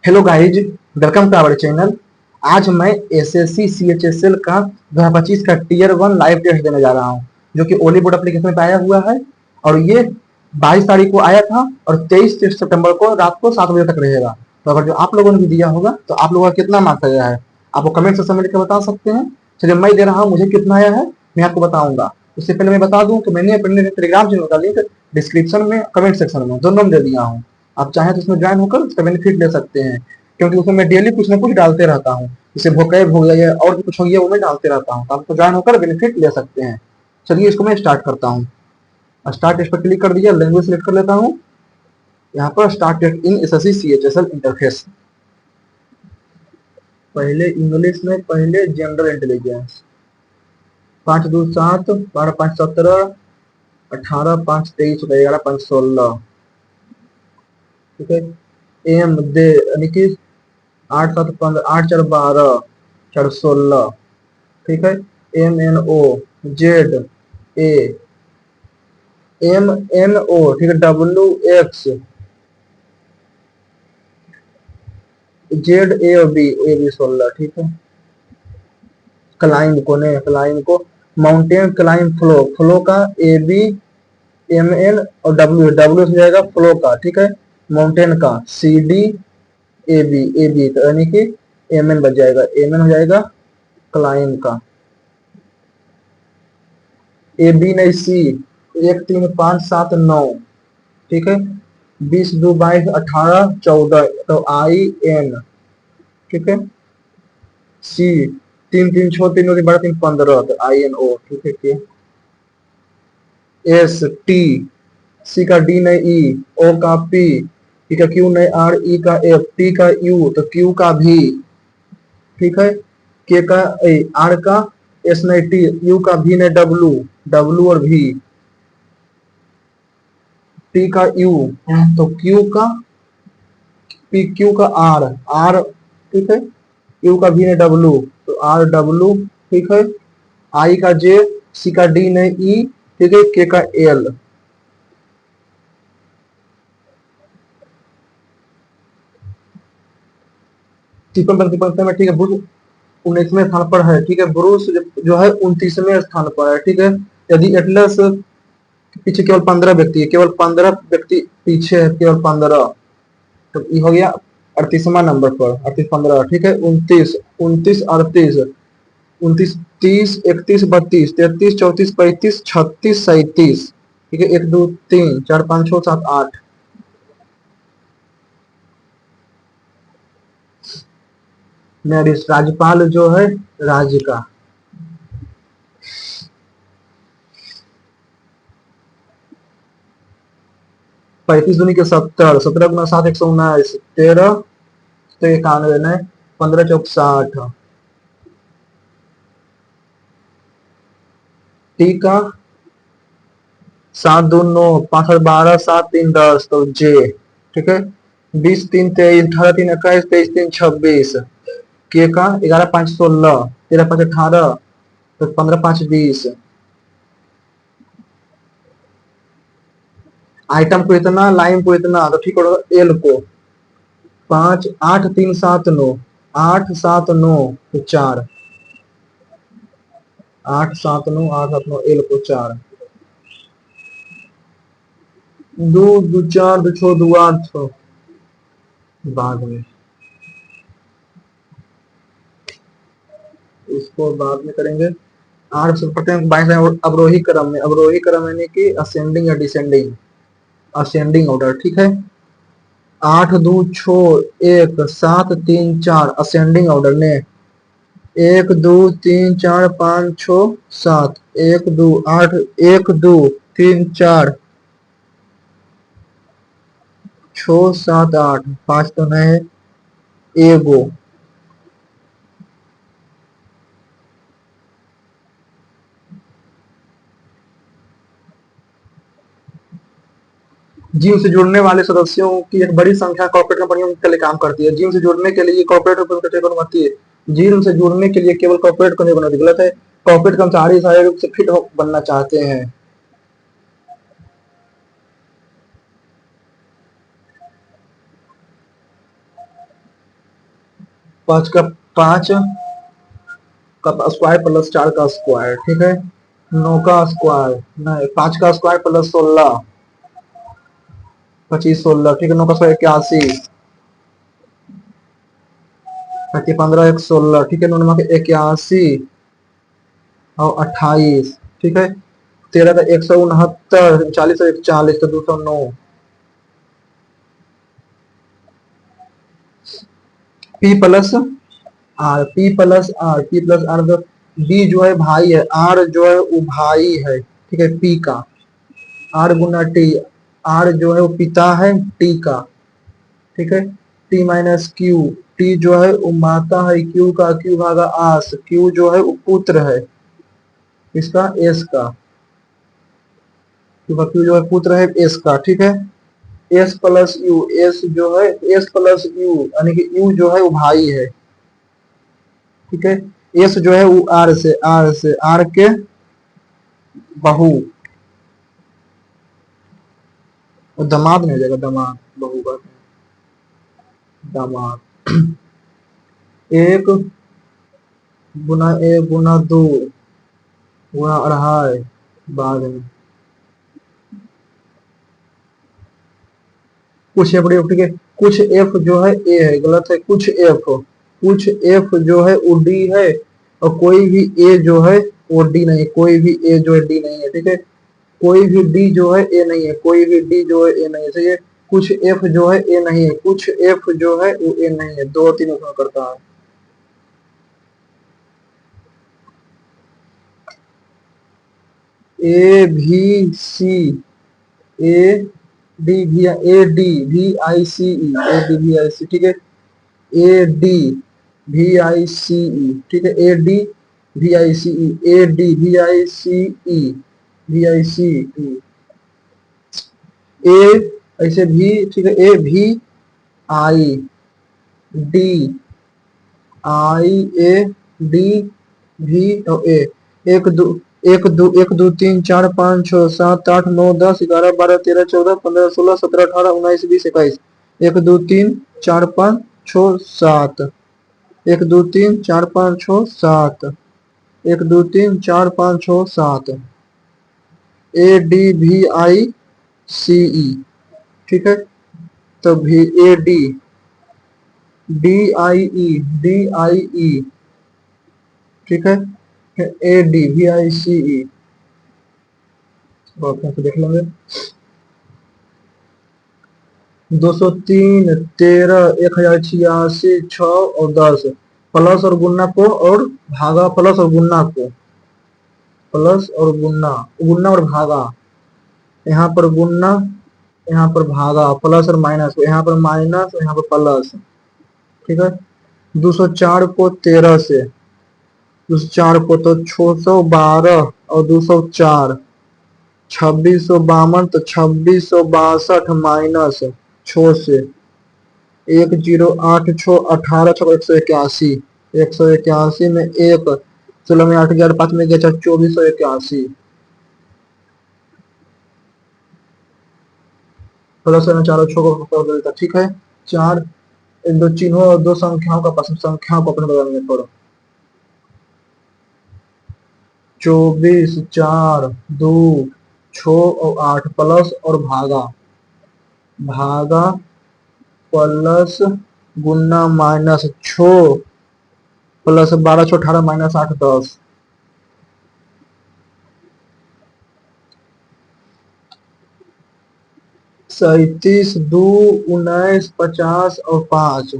Hello guys, welcome to our channel. आज मैं SSC CHSL का 2025 का टीयर 1 लाइव टेस्ट देने जा रहा हूं, जो कि ओली बोर्ड एप्लीकेशन पे आया हुआ है। और ये 22 तारीख को आया था और 23 सितंबर को रात को 7 बजे तक रहेगा। तो अगर जो आप लोगों ने भी दिया होगा तो आप लोगों का कितना मार्क्स आया है आपको कमेंट सेक्शन में लिखकर बता सकते हैं। चलिए, मैं दे रहा हूँ, मुझे कितना आया है मैं आपको बताऊंगा। उससे पहले मैं बता दूं कि मैंने अपने टेलीग्राम चैनल का लिंक डिस्क्रिप्शन में, कमेंट सेक्शन में दोनों में दे दिया हूँ। आप चाहें तो उसमें ज्वाइन होकर उसका बेनिफिट ले सकते हैं, क्योंकि उसमें मैं डेली कुछ ना कुछ डालते रहता हूँ। जैसे वोकैब हो गया या और भी कुछ हो गया, वो मैं डालते रहता हूँ, तो आप ज्वाइन होकर बेनिफिट ले सकते हैं। चलिए, इसको मैं स्टार्ट करता हूँ। स्टार्ट इस पर क्लिक कर दिया, लैंग्वेज सेलेक्ट कर लेता हूँ। यहाँ पर start in SSC CHSL interface. पहले इंग्लिश में, पहले जनरल इंटेलिजेंस। 5 2 7 12 5 17 18 5 23 11 5 16। ठीक है। एम दे यानी कि 8 7 15 8 4 12 4 16। ठीक है। M N O Z A M N O, ठीक है, W X Z A B 16। ठीक है। क्लाइंब को माउंटेन क्लाइंब फ्लो, फ्लो का ए बी एम एन और डब्ल्यू, डब्ल्यू से जाएगा फ्लो का। ठीक है। माउंटेन का सी डी ए बी यानी कि एम एन बच जाएगा, एम एन हो जाएगा क्लाइंब का। ए बी नहीं सी, 1 3 5 7 9। ठीक है। 20 2 22 18 14, तो आई एन। ठीक है। सी 3 3 6 3 9 12 3 15, तो आई एन ओ। ठीक है। एस टी, सी का डी नहीं ई, ओ का पी, टी का क्यू नहीं आर, ई का एफ, टी का यू, तो क्यू का भी। ठीक है। के का आर का एस नहीं टी, यू का भी नहीं डब्लू, डब्लू और भी, टी का यू, तो क्यू का पी, क्यू का आर आर। ठीक है। यू का भी नहीं डब्लू, तो आर डब्लू। ठीक है। आई का जे, सी का डी नहीं ई, ठीक है, के का एल। ट्रिपल पंक्ति में, ठीक है, बुध 19वें स्थान पर है। ठीक है। ब्रूस जो है 29वें स्थान पर है। ठीक है। यदि एटलस पीछे केवल 15 व्यक्ति है, केवल 15 व्यक्ति पीछे है, केवल 15, तो ये हो गया 38वां नंबर पर, 38 15। ठीक है। 29 29 38 29 30 31 32 33 34 35 36 37। ठीक है। 1 2 3 4 5 6 7 8। मेरिस राज्यपाल जो है राज्य का। 35 दूनी के 70, 17 गुना 7 119, 13 तो 91 नहीं, 15 चौक 60। टी का 7 2 9 5 8 12 7 3 10, तो जे। ठीक है। 20 3 23 18 3 21 23 3 26। के का 11 5 16, 13 5 18, तो 15 5 20। आइटम को इतना, लाइन को इतना, तो ठीक होगा एल को 5 8 3 7 9, 8 7 9, तो 4, 8 7 9 8 7 9, एल को 4। 2 2 4 2 6 2 8 बाद में, इसको बाद में करेंगे। 8 से पढ़ते हैं 22 अवरोही क्रम में, अवरोही क्रम यानी कि असेंडिंग या डिसेंडिंग, असेंडिंग ऑर्डर। ठीक है। 8 2 6 1 7 3 4 असेंडिंग ऑर्डर ने 1 2 3 4 5 6 7 1 2 8 1 2 3 4 6 7 8 5 तो नहीं, एगो। जिम से जुड़ने वाले सदस्यों की एक बड़ी संख्या कॉर्पोरेट कंपनियों के लिए काम करती है। जिम से जुड़ने के लिए कॉर्पोरेट अनुमति है। जिम से जुड़ने के लिए केवल कॉर्पोरेट को अनुमति, गलत है। कॉर्पोरेट कर्मचारी शारीरिक रूप से फिट बनना चाहते हैं। 5 का 5 का स्क्वायर प्लस 4 का स्क्वायर, ठीक है। 9 का स्क्वायर नहीं, 5 का स्क्वायर प्लस 16, 25 16, ठीक है। 9 का स्क्वायर 81, 15 1 16, ठीक है। 9 नमक 81 और 28, ठीक है। 13 का 169, 40 और 41 तो 209। P plus R, P plus R, P plus R, B जो है भाई है, आर जो है वो भाई है, ठीक है, पी का। आर गुना टी, आर जो है वो पिता है टी का, ठीक है। टी माइनस क्यू, टी जो है वो माता है क्यू का, क्यू भागा आस, क्यू जो है वो पुत्र है इसका एस का, क्यू जो है पुत्र है एस का, ठीक है। एस प्लस यू, एस जो है एस प्लस यू यानी कि यू जो है वो भाई है, ठीक है। एस जो है वो आर के बहू, और दामाद नहीं हो जाएगा, दामाद बहू का दामाद। एक गुना एक गुना दो गुना अढ़ाई बाद में कुछ एफ डी, ठीक है। कुछ एफ जो है ए है, गलत है। कुछ एफ जो है वो डी है, और कोई भी ए जो है वो डी नहीं है, कोई भी ए जो है डी नहीं है, ठीक है। कोई भी डी जो है ए नहीं है, कोई भी डी जो है ए नहीं है, ठीक है। कुछ एफ जो है ए नहीं है, कुछ एफ जो है वो ए नहीं है, दो तीन उसमें करता है। ए भी सी, ए डी भी, A D V I C E, A D V I C, ठीक है। A D V I C E, ठीक है। A D V I C E, A D V I C E, V I C E, A ऐसे भी, ठीक है। ए भी I D, I A D भी और ए। एक दो एक दो तीन चार पाँच छः सात आठ नौ 10 11 12 13 14 15 16 17 18 19 20 21, एक दो तीन चार पाँच छः सात, एक दो तीन चार पाँच छः सात, एक दो तीन चार पाँच छः सात। ए डी भी आई सी ई, ठीक है। तो भी A D D I E, D I E, ठीक है। A D V I C ई, देख लेंगे। 203 13 1086 6 और 10, प्लस और गुना को और भागा, प्लस और गुना को, प्लस और गुना, गुना और भागा, यहाँ पर गुना यहाँ पर भागा, प्लस और माइनस को, यहाँ पर माइनस यहाँ पर प्लस, ठीक है। 204 को 13 से, 204 को तो 612 और 204, 2652 तो 2662 माइनस 6 से, 1086 18 6 181, 181 में एक, 16 में 8 11 5 में गया 2481, प्लस में चारों छो को कर देता, ठीक है। चार इन दो चिन्हों और दो संख्याओं का संख्याओं को अपने बदल में पढ़ो। 24 4 2 6 और 8, प्लस और भागा, भागा प्लस गुना माइनस 6, प्लस 12 6 18 माइनस 8 10, 37 2 19 50 और 5,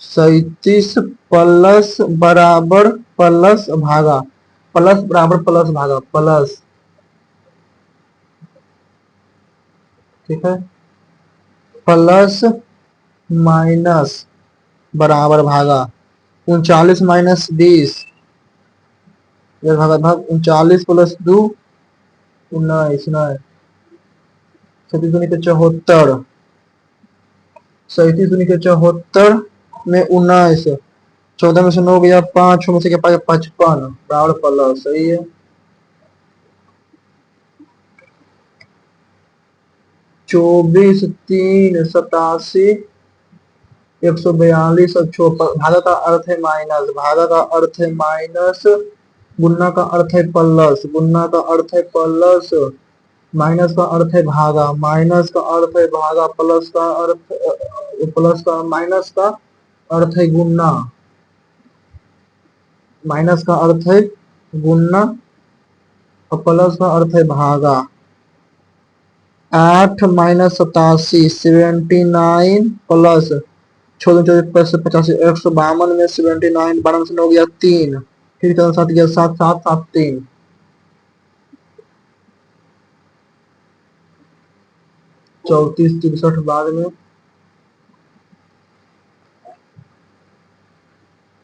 37 प्लस बराबर प्लस भागा, प्लस बराबर प्लस भागा प्लस, ठीक है। प्लस माइनस बराबर भागा, 39 माइनस 20, भागा भाग 39 प्लस 2 19, 74, 74 में 19, 14 में से 9 गया 5, 6 में से क्या 55 बराबर प्लस, सही है। 24 3 87 142 और भागा का अर्थ है माइनस, भागा का अर्थ है माइनस, गुणा का अर्थ है प्लस, गुणा का अर्थ है प्लस, माइनस का अर्थ है भागा, माइनस का अर्थ है भागा, प्लस का अर्थ प्लस का माइनस का अर्थ है गुणा, माइनस का अर्थ है गुणा और प्लस का अर्थ है भागा। 8 माइनस 87 79 प्लस 14 152 में 79 12 से हो गया 3, फिर 7 गया 7 7 7 3, 34 63 बाद में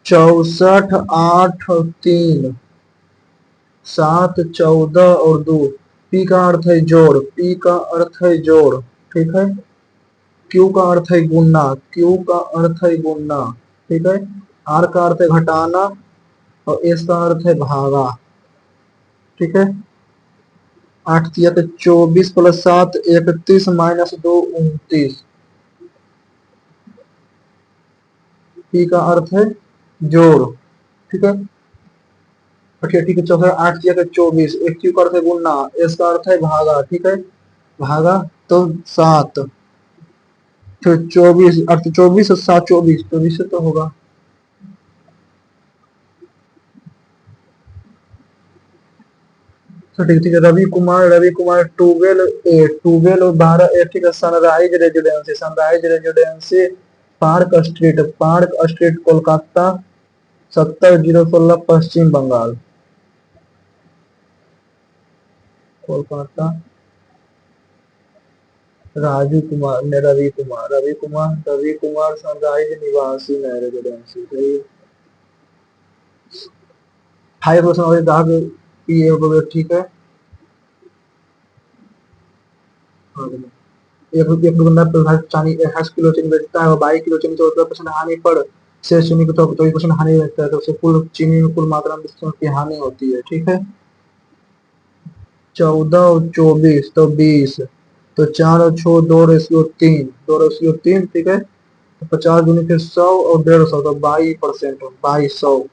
64 8 3 7 14 और 2। पी का अर्थ है जोड़, पी का अर्थ है जोड़, ठीक है। क्यू का अर्थ है गुणा, क्यू का अर्थ है गुणा, ठीक है। आर का अर्थ है घटाना और एस का अर्थ है भागा, ठीक है। 8 तिया तो 24 प्लस 7 31 माइनस 2 29। पी का अर्थ है जोड़, ठीक है। अच्छा ठीक है, चौथा 8 तिया तो 24, एक क्यू का अर्थ है गुणा, एस का अर्थ है भागा, ठीक है। भागा तो 7, फिर 24 अर्थ 24 और 7 24, 24 से तो होगा। तो ठीक है, रवि कुमार 12 और 12 ठीक है। Sunrise residency park street Kolkata 70016 पश्चिम बंगाल, कोलकाता। रवि कुमार सनराइज निवासी नए रेजिडेंसी 5% ये ठीक है। एक दुकानदार प्रभावित चानी 28 किलो चीनी बेचता है और 22 किलो चीनी 14% हानि पर शेष चीनी को 24% हानि रहता है, तो उससे कुल चीनी में कुल मात्रा में की हानि होती है, ठीक है। 14 और 24 तो 20, तो 4 और 6 2:3, 2:3, ठीक है। तो 50 दूनी फिर 100 और 150 तो 22%, 2200।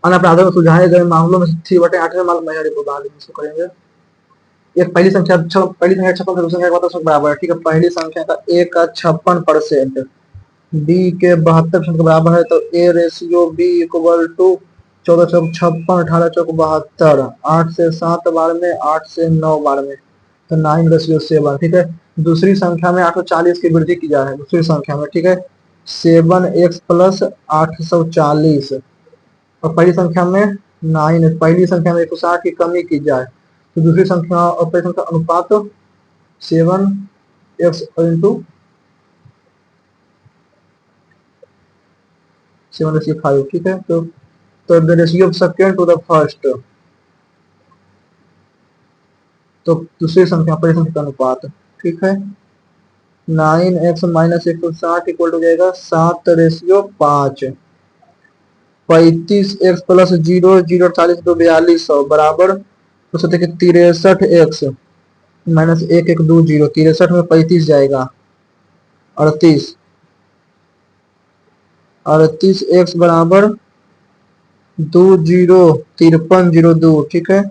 अनअपराधों में सुलझाए गए मामलों में 3/8 मामले महिला रिपोर्ट बाद में इसको करेंगे। एक पहली संख्या 56 दूसरी संख्या का मतलब बराबर है, ठीक है। पहली संख्या का ए का 56%, बी के 72% के बराबर है, तो A ratio B equal to 14 चौक 56 18 चौक 72, 8 से 7 बार में 8 से 9 बार में, तो 9:7, ठीक है। दूसरी संख्या में 840 की वृद्धि की जा रही है, दूसरी संख्या में, ठीक है। 7x प्लस 840 और पहली संख्या में 9, पहली संख्या में 160 की कमी की जाए, तो दूसरी संख्या और पहली संख्या अनुपात 7x इंटू 7/5, ठीक है। तो the ratio of second to the first, तो दूसरी संख्या पहली संख्या का अनुपात, ठीक है। 9x माइनस 160 इक्वल हो जाएगा 7/5, 35x प्लस 0 0 40 तो 4200 बराबर, तो सोचते कि 63x माइनस 1120, 63 में 35 जाएगा 38, 38x बराबर 205302, ठीक है।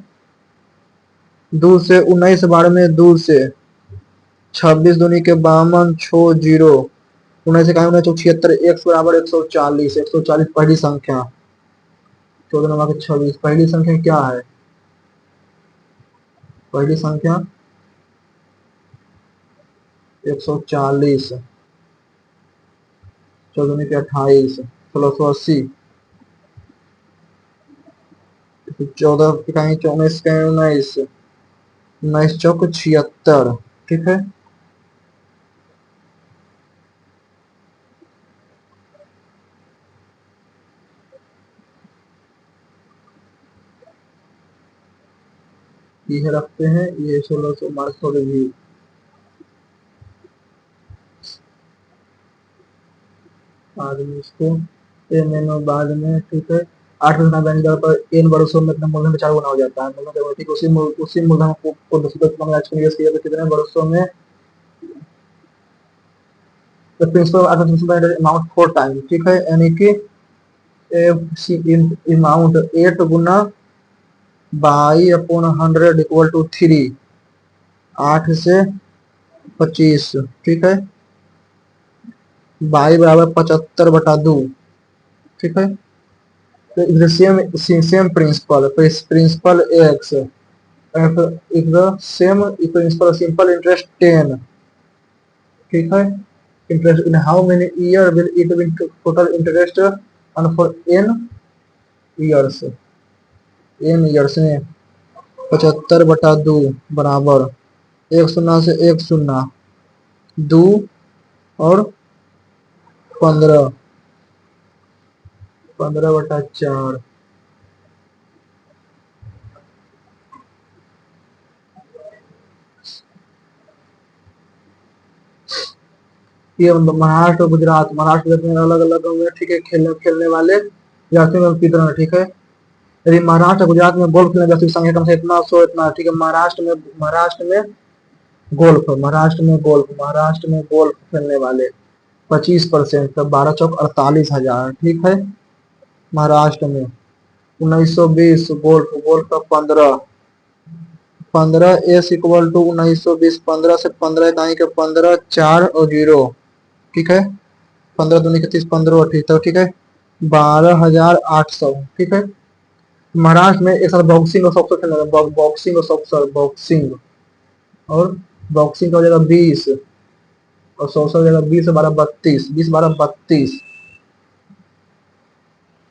2 से 19 बार में 2 से 26 दूनी के 52 6 जीरो 19 इक्यावन 176, एक्स बराबर 140, 140 पहली संख्या, 14 नंबर के 26, पहली संख्या क्या है, पहली संख्या 140, 14 के 28, 1680, 14 इकाई 19 के 19, 19 चौक 76, ठीक है। ये रखते हैं, ये 1600 मार्क्स हो गई। बाद में इसको बाद में, ठीक है। 8 गुना बैलेंस देने पर n वर्षों में अपने मूलधन में 4 गुना हो जाता है। मूलधन ठीक उसी मूलधन को 10 में आज निवेश किया तो कितने वर्षों में द प्रिंसिपल अमाउंट 4 टाइम, ठीक है, यानी कि अमाउंट 8 गुना बाई अपॉन 100 इक्वल टू 3, 8 से 25, ठीक है, बाई बराबर 75/2, ठीक है। तो same principal principal X is the same principal simple interest 10, ठीक है। Interest in how many year will it will total interest on for years, years में 75/2 बराबर 1 शून्य से 1 शून्य 2 और 15, 15/4, ये महाराष्ट्र और गुजरात, महाराष्ट्र में अलग अलग होंगे, ठीक है, खेलने वाले जाति में की तरह, ठीक है। यदि महाराष्ट्र और गुजरात में गोल्फ खेलने जाति की संख्या कम से इतना सो इतना, ठीक है। महाराष्ट्र में गोल्फ खेलने वाले 25%, तो 12 चौक 48,000, ठीक है। महाराष्ट्र में 1920 गोल्फ गोल्फ का 15 एस इक्वल टू 1920, 15 से 15 इकाई के 15 4 और 0, ठीक है। 15 दूनी के 30, 15 28, ठीक है, 12,800, ठीक है। महाराष्ट्र में एक साथ बॉक्सिंग और सॉक्सर खेलना है, बॉक्सिंग और सॉक्सर, बॉक्सिंग का हो जाएगा 20 और सॉक्सर हो जाएगा 20 12 32, 20 12 32,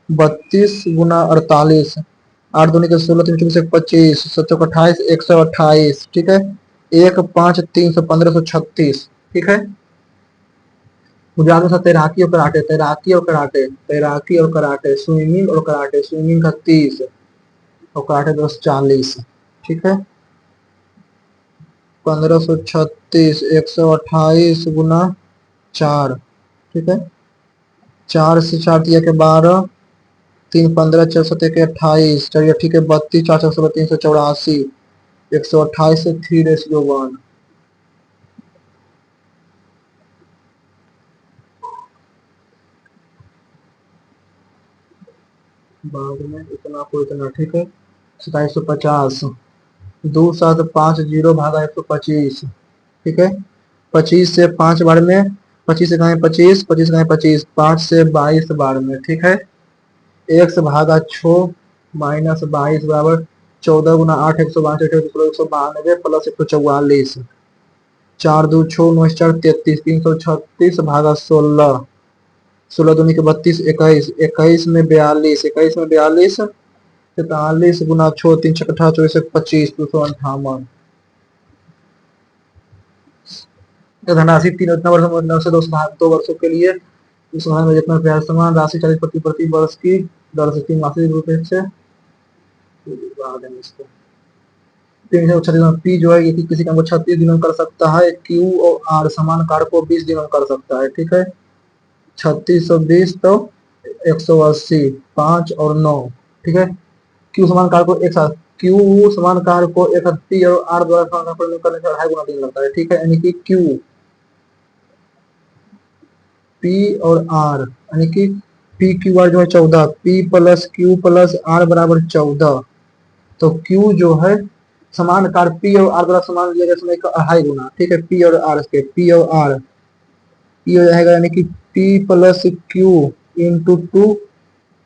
32 गुना 48, 8 दूनी के 16, 3 24 25, 7 28, 128, ठीक है। 1 5 300 1536, ठीक है। गुजरात में तैराकी और कराटे, तैराकी और कराटे, स्विमिंग और कराटे, स्विमिंग का 30 और कराटे 10 40, ठीक है। 1536, 128 गुना 4, ठीक है। 4 से 4 दिया के 12, 3 15 4 7 के 28, चलिए ठीक है, 32 4 4 384, 128 से 3:1, बाद में इतना को इतना, ठीक है। 2750, 2750 भागा 125, ठीक है। 25 से 5 बार में 25 से 25, 25 से 25, 5 से 22 बार में, ठीक है। 1 से भागा 6 माइनस 22 बराबर 14 गुना 8 192, 192 प्लस 144, 4 2 6 9 4 33, 336 भागा 16, 16 दूनी के 32, 21, 21 में 42, 21 में 42, 43 गुना 6 3 6 18 24 25, 258, धनराशि 3 उतना वर्षों से 2 वर्षों के लिए इस समय में जितना ब्याज समान राशि 40 प्रति वर्ष की दर से 3 मासिक रुपए से पी जो है ये किसी काम को 36 दिनों में कर सकता है, क्यू और आर समान कार्य को 20 दिनों में कर सकता है, ठीक है। 36 और 20 तो 180, 5 और 9, ठीक है। क्यू समान कार्य को एक साथ क्यू समान कार्य को एक साथ पी और आर द्वारा करने से 2.5 गुना दिन लगता है, ठीक है। यानी कि क्यू पी और आर यानी कि पी क्यू आर जो है 14, P plus Q plus R बराबर 14, तो क्यू जो है समान कार्य पी और आर द्वारा समान लिया गया समय का 2.5 गुना, ठीक है। पी और आर के पी और आर पी हो जाएगा यानी कि पी प्लस क्यू इंटू 2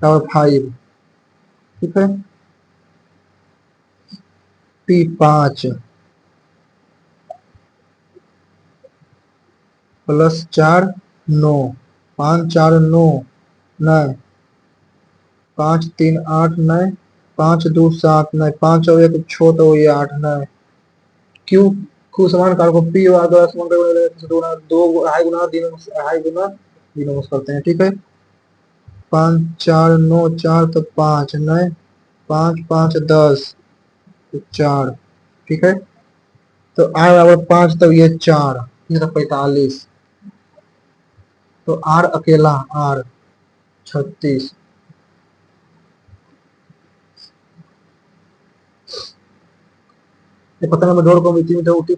और 5, ठीक है। पी 5 प्लस 4 9, 5 4 9 9, 5 3 8 9, 5 2 7 9, 5 और 1 6 तो ये 8 9, क्यू क्यू समान कार को पी और द्वारा समान कर 2 2.5 गुना दिनों 2.5 गुना दिनों में करते हैं, ठीक है। 5 4 9 4 तो 5 9, 5 5 10 तो 4, ठीक है। तो आर बराबर 5 तो ये 4, ये तो 45, तो आर अकेला आर 36, ये पतंग में डोर को भी 3 मीटर ऊंची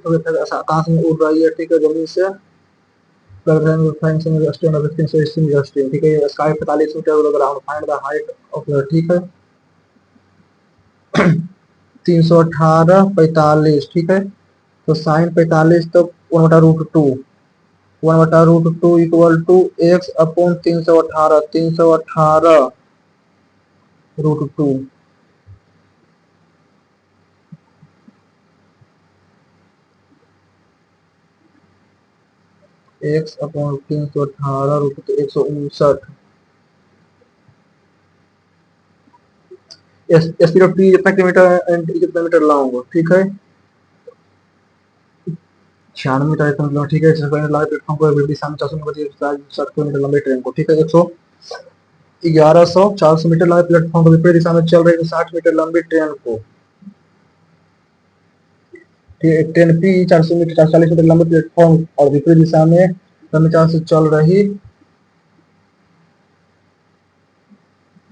आकाश में उड़ रही है, ठीक है, जमीन से ठीक है, sky 45 metre ground, find the height of, ठीक है, 318 45, ठीक है, तो साइन 45 तो 1/√2, 1/√2 equal to X upon 318, 318 √2, X upon 318 √2 159। Speed of T जितना किलोमीटर एंड कितना मीटर लॉन्ग, ठीक है, 96 मीटर किलोमीटर, ठीक है, प्लेटफॉर्म को विपरीत दिशा में 460 किलोमीटर लंबे ट्रेन को, ठीक है, 400 मीटर लंबे प्लेटफॉर्म को विपरीत दिशा में चल रही 60 मीटर लंबी ट्रेन को, ठीक है, ट्रेन पी 400 मीटर 440 मीटर लंबे प्लेटफॉर्म और विपरीत दिशा में क्रमशः से चल रही,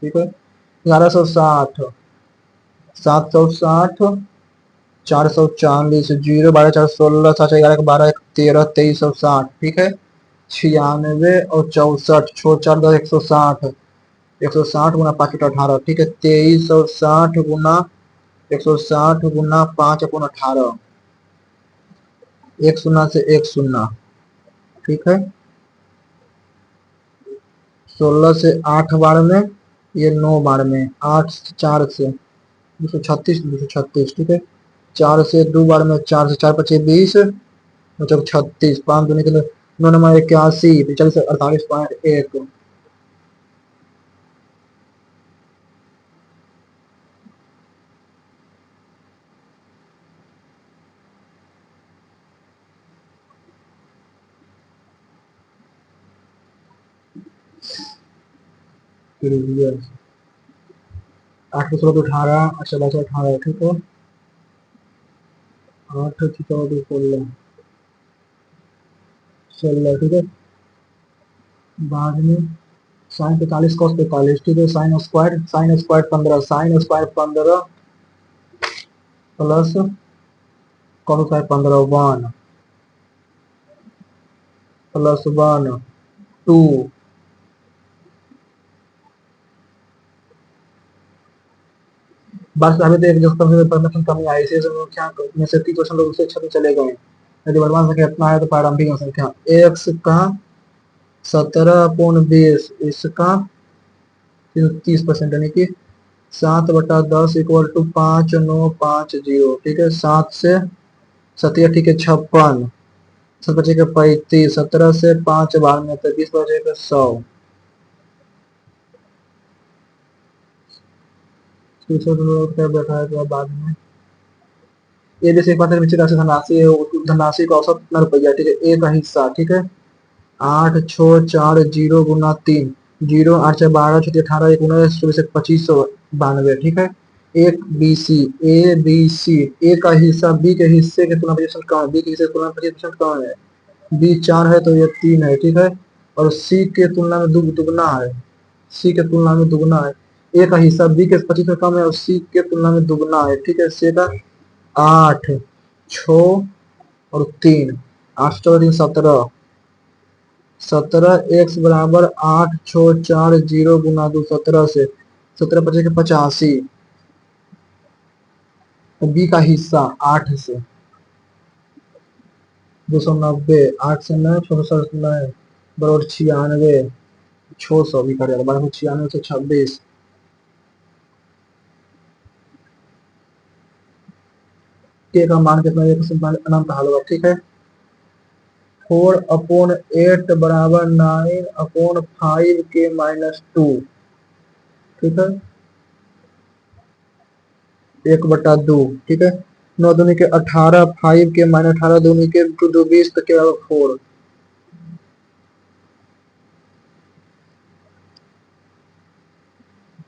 ठीक है, 1160 760 440 0 12 4 16 7 11 12 13 2360, ठीक है, 96 और 64 4 10 160, 160 गुना 5/18, ठीक है, 2360 गुना 160 गुना 5/18, एक शून्य से एक शून्य, ठीक है, 16 से 8 बार में, ये 9 बार में, 8 4 से 236 236, ठीक है, 4 से 2 बार में, 4 से 4 25 20 मतलब 36, 5 दूनी के लिए 9 नंबर 81 45 48.1, फिर 8 16 तो 18, अच्छा 18, ठीक है, 8 14 16 16, ठीक है, बाद में साइन 45 cos 45, ठीक है, sine square 15, sine square 15 plus cos square 15 1 plus 1 2, बस अभी तो एक जो परमिशन कमी आई इसे संख्या में से 30% लोग उससे अच्छा चले गए, यदि वर्तमान संख्या इतना है तो प्रारंभिक संख्या एक्स का 17/20 इसका 30%, यानी कि 7/10 इक्वल टू 5950, ठीक है, 7 से 7, ठीक है, 56, 7 बचे के 35, 17 से 5 बार में 20 बचे के 100, बैठा है बाद में ये जैसे एक बात है, निश्चित राशि धनराशि है, धनराशि का औसत कितना रुपया, ठीक है, ए का हिस्सा, ठीक है, 8640 गुना 3 0 8 6 12 6 18 1 19 24 2592, ठीक है, एक B C, A B C, ए का हिस्सा बी के हिस्से के तुलना 25% कम है, बी के हिस्से की तुलना 25% कम है, बी 4 है तो ये 3 है, ठीक है, और सी के तुलना में दुगना है, सी के तुलना में दुगना है, ए का हिस्सा बी के 25 कम है और सी के तुलना में दुगना है, ठीक है, सी का 8 6 और 3, 8 4 17, 17 एक्स बराबर 8640 गुना 2 17 से 17 25 के 85, तो बी का हिस्सा 8 से 290, 8 से 9 609 बराबर 96, 600 भी कर 96 से 26, के का मान कितना अनंत हल होगा, ठीक है, 4/8 बराबर 9/5 के -2, ठीक है, 1/2, ठीक है, 9 दूनी के 18 5 के -18 दूनी के 2 20 तो क्या 4,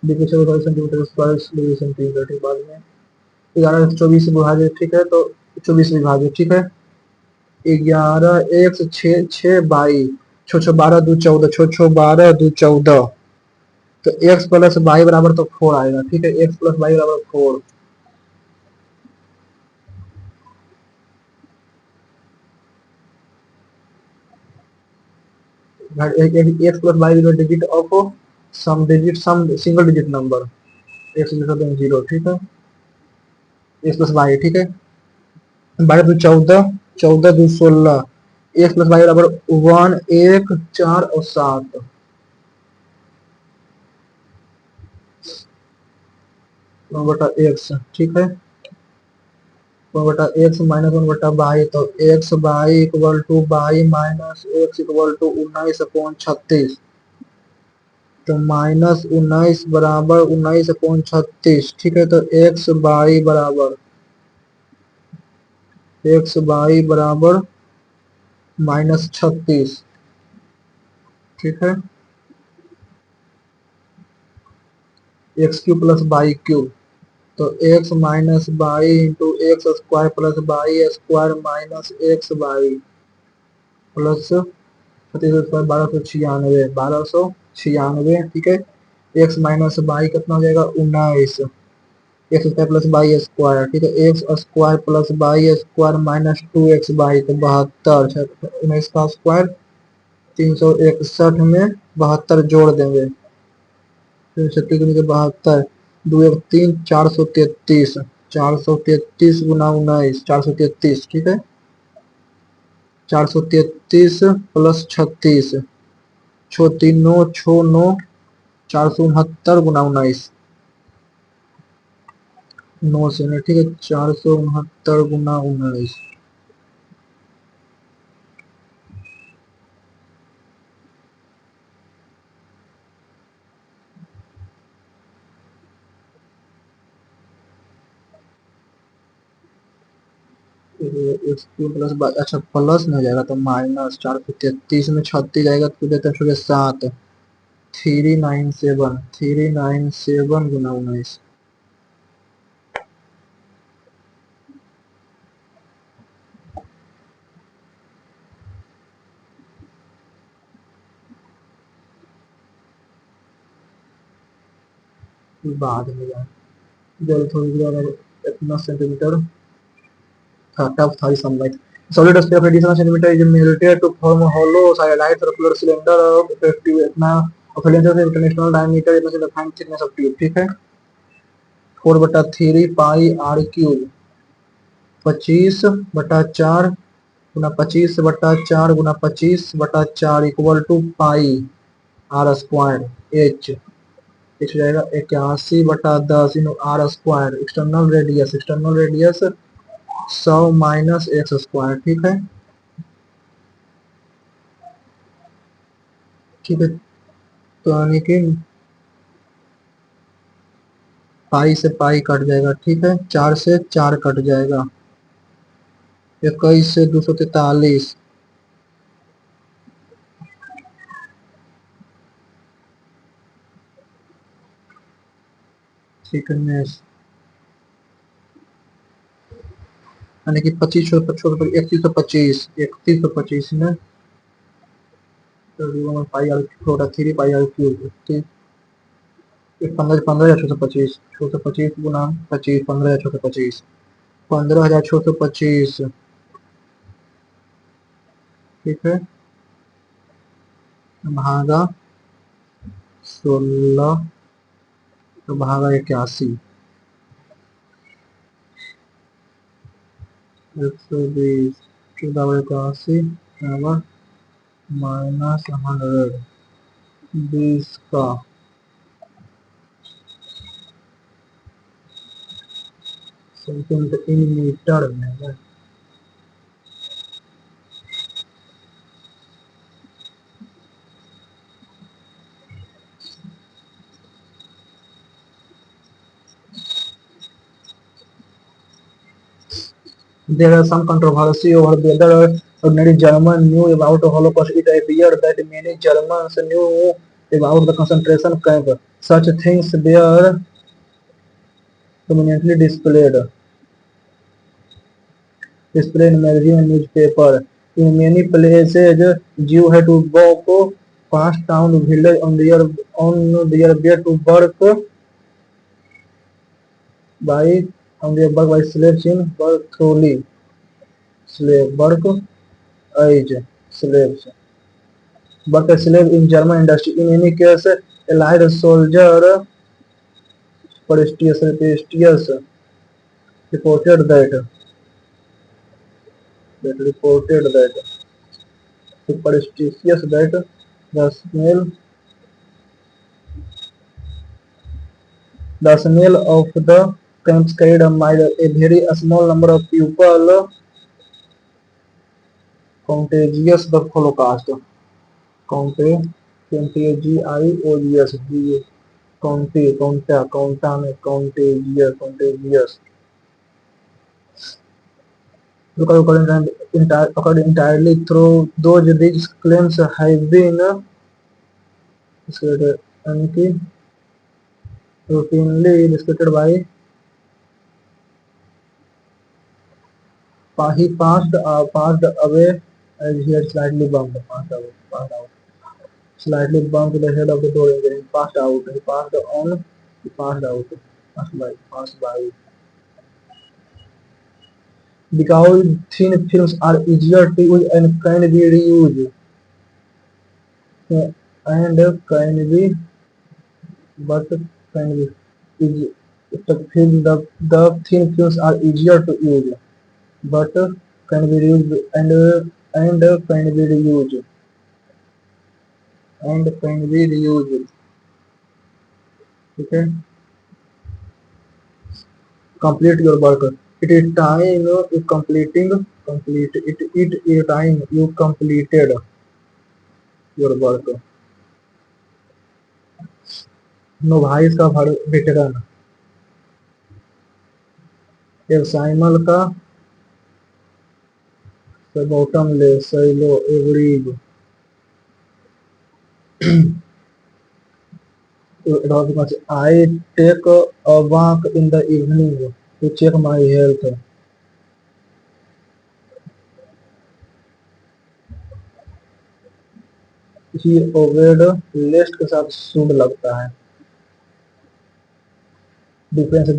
सेंटीमीटर स्क्वायर डिग्री सेंटीमीटर, ठीक, बाद में 11 से 24 विभाजित, ठीक है, तो 24 विभाजित, ठीक है, 11 1 से 6 6 22 6 6 12 2 14 6 6 12 2 14, तो x प्लस वाई बराबर तो 4 आएगा, ठीक है, x प्लस वाई बराबर 4, X plus Y is digit of some single digit number, X zero, ठीक है, एक्स प्लस वाई, ठीक है, 12 दो 14, 14 दो 16, एक्स प्लस वाई बराबर 1 1 4 और 7, 1/x, ठीक है, 1/x माइनस 1/y, तो X by equal to by minus X equal to 19/36, तो माइनस 19 बराबर 19/36, ठीक है, तो एक्स बाई बराबर -36, ठीक है, x cube plus y cube, तो x minus y into x square plus y square minus x y plus 1296, 1296, ठीक है, एक्स माइनस बाई कितना हो जाएगा 19, x square plus y square, ठीक है, X square plus y square minus 2x by, तो 72, 19 का स्क्वायर 361 में 72 जोड़ देंगे, 72, 2 1 3, 433, 433 गुना 19, 433, ठीक है, 433 प्लस 36, छो 3 9 छो 9, 469 गुना 19, 9 से नहीं, ठीक है, 469 गुना 19, प्लस, अच्छा प्लस नहीं जाएगा तो माइनस, 433 में 36 जाएगा तो देते हैं 7, 397, 397 गुना 19, बाद में जाए जल्द थोड़ी देर, इतना सेंटीमीटर tough था sunlight. Solid sphere of radius centimeter is melted to form a hollow light circular cylinder of effective इतना of international diameter इतना से defined thickness of tube, ठीक है, 4/3 पाई आर क्यूब, 25/4 गुना 25/4 गुना 25/4 equal to pi r square h, हो जाएगा 81/10 in r square, external radius 100 minus x square, ठीक है, ठीक है, तो यानी कि पाई से पाई कट जाएगा, ठीक है, 4 से 4 कट जाएगा, 21 से 243, थिकनेस यानी कि 25 3125, 3125 में पाई आर छोटा 3 पाई आर क्यूब, ठीक, 15,625, 625 गुना 25, 15,625, 15,625, ठीक है, भागा 16, तो भागा 81, 120, 81 माइनस 100, 20 का सेंटीमीटर इन मीटर में है। There is some controversy over whether ordinary German knew about the Holocaust. It appeared that many Germans knew about the concentration camp. Such things were prominently displayed in magazine and newspaper. In many places, Jews had to walk past town village on their way to work by slaves in work age slaves. worked as slave in German industry. In any case, Allied soldier Prestigious reported that superstitious that the smell the smell of the camps carried a very small number of people contagious the Holocaust. Conte contagious contagious because occurred entirely through those these claims have been discredited and routinely disputed by he passed away as he had slightly bumped the head of the door engine. He passed out. He passed out. Passed by. Because thin films are easier to use and can be reused. And can be, but can be. Is the thin films are easier to use, but can be reused and can be reused and can be reused. Okay, complete your work. It is time you completing complete it is time you completed your work. नोभाइस का veteran एवसाइमल का सबोटम Cello एवरीज I take a walk in the evening to check my health. He obeyed लेस्ट के साथ शुभ लगता है difference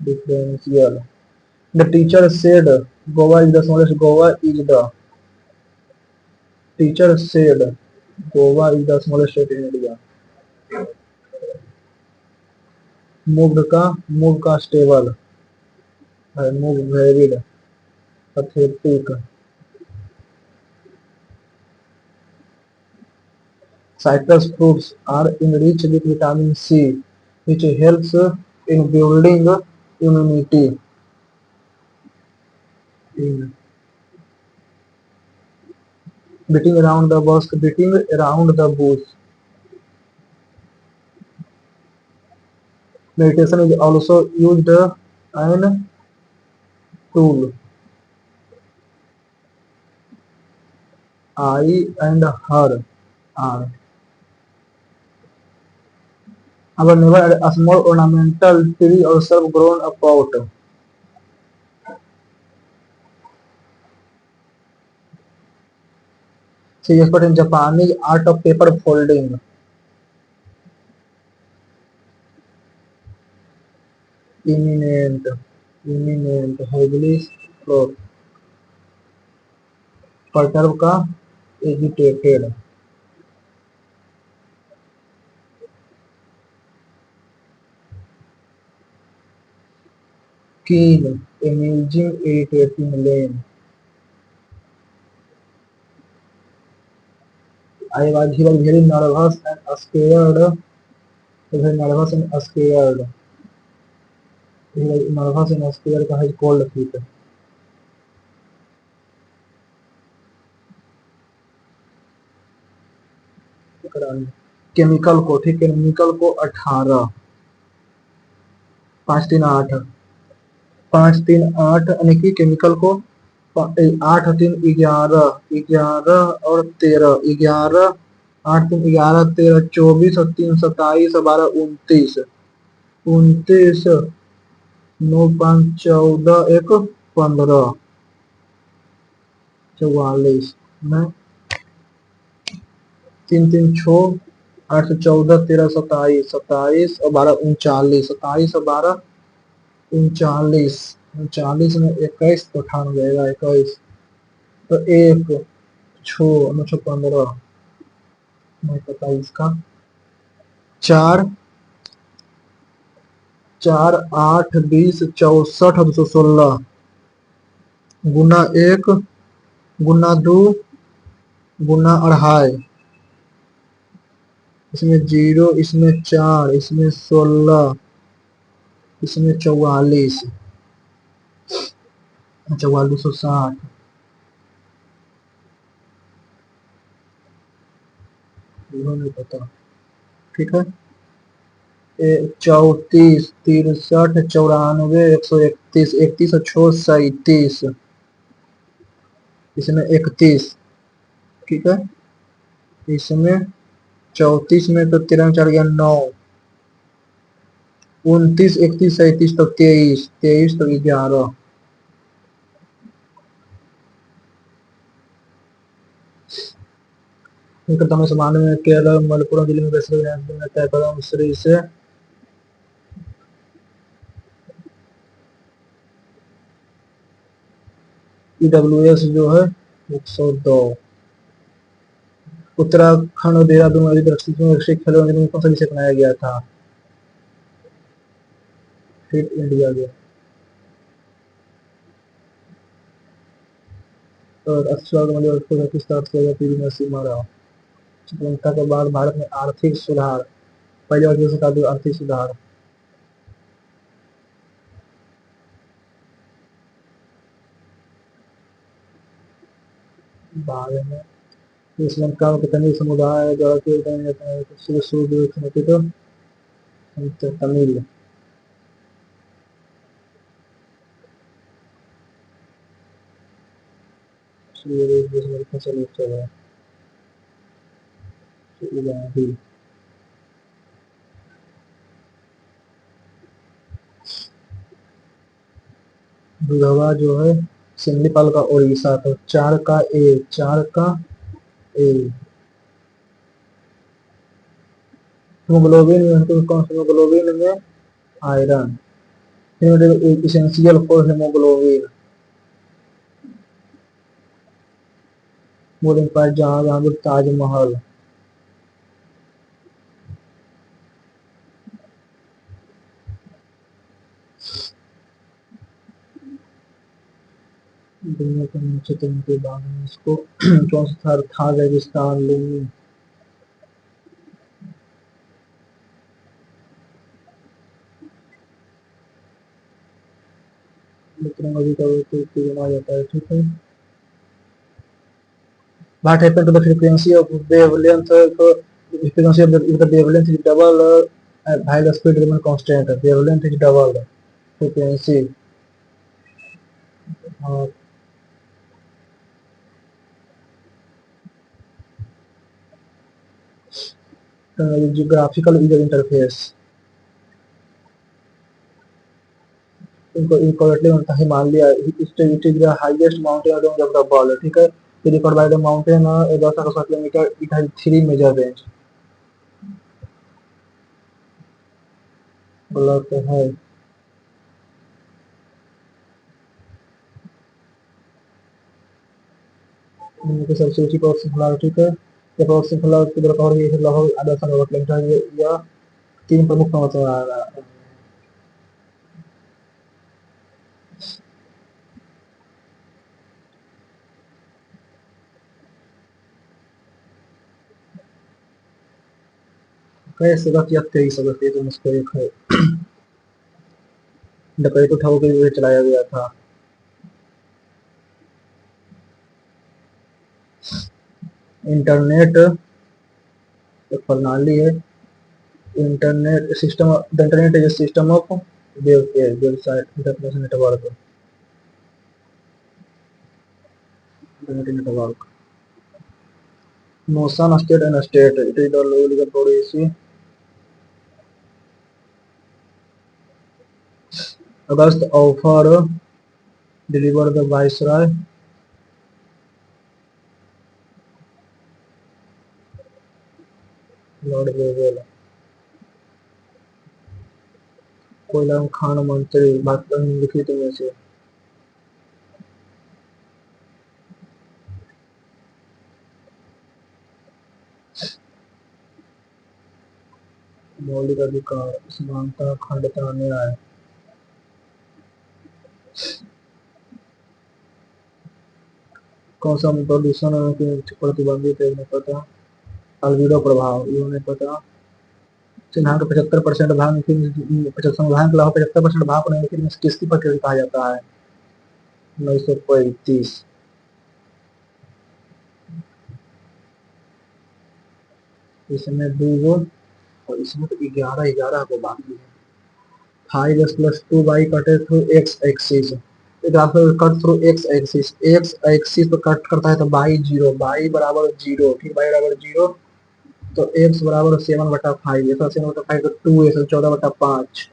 differential. The teacher said Goa is the smallest teacher said Goa is the smallest state in India. Move का stable है move varied pathetic. Citrus fruits are enriched with vitamin C, which helps in building immunity. In beating around the bush. Meditation is also used an tool. I and her are. Our never a small ornamental tree or self-grown pot. She expert in Japanese art of paper folding. Imminent, heavily slow. Perturb का agitated. Keen, imaging, irritating, lame. He was very nervous and scared. Very nervous and scared. He was nervous and scared का है cold feet. Chemical को ठीक chemical को 18 5 3 8 यानी कि chemical को 8 3 11 11 और 13 11 8 3 11 13 24 और 3 27 और 12 29 29 9 5 14 1 15 44 में 3 3 6 8 14 13 27 27 और 12 39 27 और 12 39, 39 में 21 तो 98, 21 तो एक छो 915, नहीं पता इसका। 4, 4, 8, 20, 64, 216 गुना 1 गुना 2 गुना 2.5, इसमें 0, इसमें 4, इसमें 16, इसमें 44, 260, नहीं पता। ठीक है, 34, 63, 94, 131, 31 और 6, 37, इसमें 31। ठीक है, इसमें 34 में तो 13 4 गया 9, 29, 31, 37 तो 23, 23 तो 11। तमिल समान में केरल मलप्पुरम जिले में तय कदम श्री से EWS जो है 102। उत्तराखंड और देहरादून आदि राष्ट्रीय खेलों में कौन सा विषय अपनाया गया था? फिट इंडिया के। और स्टार्ट किया गया पीवी नरसिम्हा राव। स्वतंत्रता के बाद भारत में आर्थिक सुधार, पहली बार शताब्दी आर्थिक सुधार। बाद में श्रीलंका में कितने समुदाय द्वारा तमिल। दुधवा जो है सिंधीपाल का उड़ीसा, तो 4 का ए, 4 का ए। हीमोग्लोबिन हीमोग्लोबिन में iron, essential for haemoglobin. Bowling part Jahangir Taj Mahal. दुनिया के नीचे तरीन के बाद में इसको कौन सा था रेगिस्तान लूमी। अभी का बना जाता है। ठीक है, what happened to the frequency of wavelength? Frequency of the wavelength is double while the speed remains constant. Wavelength is double frequency. Geographical user interface इनको इनकरेक्टली बनता है Himalaya. It is the highest mountain range of the world. ठीक है, record by the mountain 10 kilometre. It has 3 major range. गलत है। इनमें सबसे ऊंची पर्वत श्रृंखला। ठीक है, ये पर्वत श्रृंखला की तरफ और ये लगभग आधा किलोमीटर या 3 प्रमुख पर्वत। कैसे गलत या 23 अगस्त, ये तो मुझको एक है। डकैत उठाओ के लिए चलाया गया था। इंटरनेट एक प्रणाली है। Internet system, the internet is system of website international network. Internet network motion state and state, it is the legal body. August offer deliver the viceroy, Lord Wavell. कोयला खान मंत्री भारत लिखित में से मौलिक अधिकार समानता अखंडता न्याय कौन सा प्रदूषण के प्रतिबंधित है नहीं पता। अल्बेडो प्रभाव ये नहीं पता। चिन्हांक 75% भाग 75% भाग को निम्नलिखित में से किसकी प्रकृति कहा जाता है। 1935। इसमें 2 और इसमें तो 11 को बाकी है। 5x + 2y कटे through x axis cut through x axis पर कट करता है तो y 0 y बराबर 0 ठीक y बराबर 0 तो x बराबर 7/5 7/5 तो 2 14/5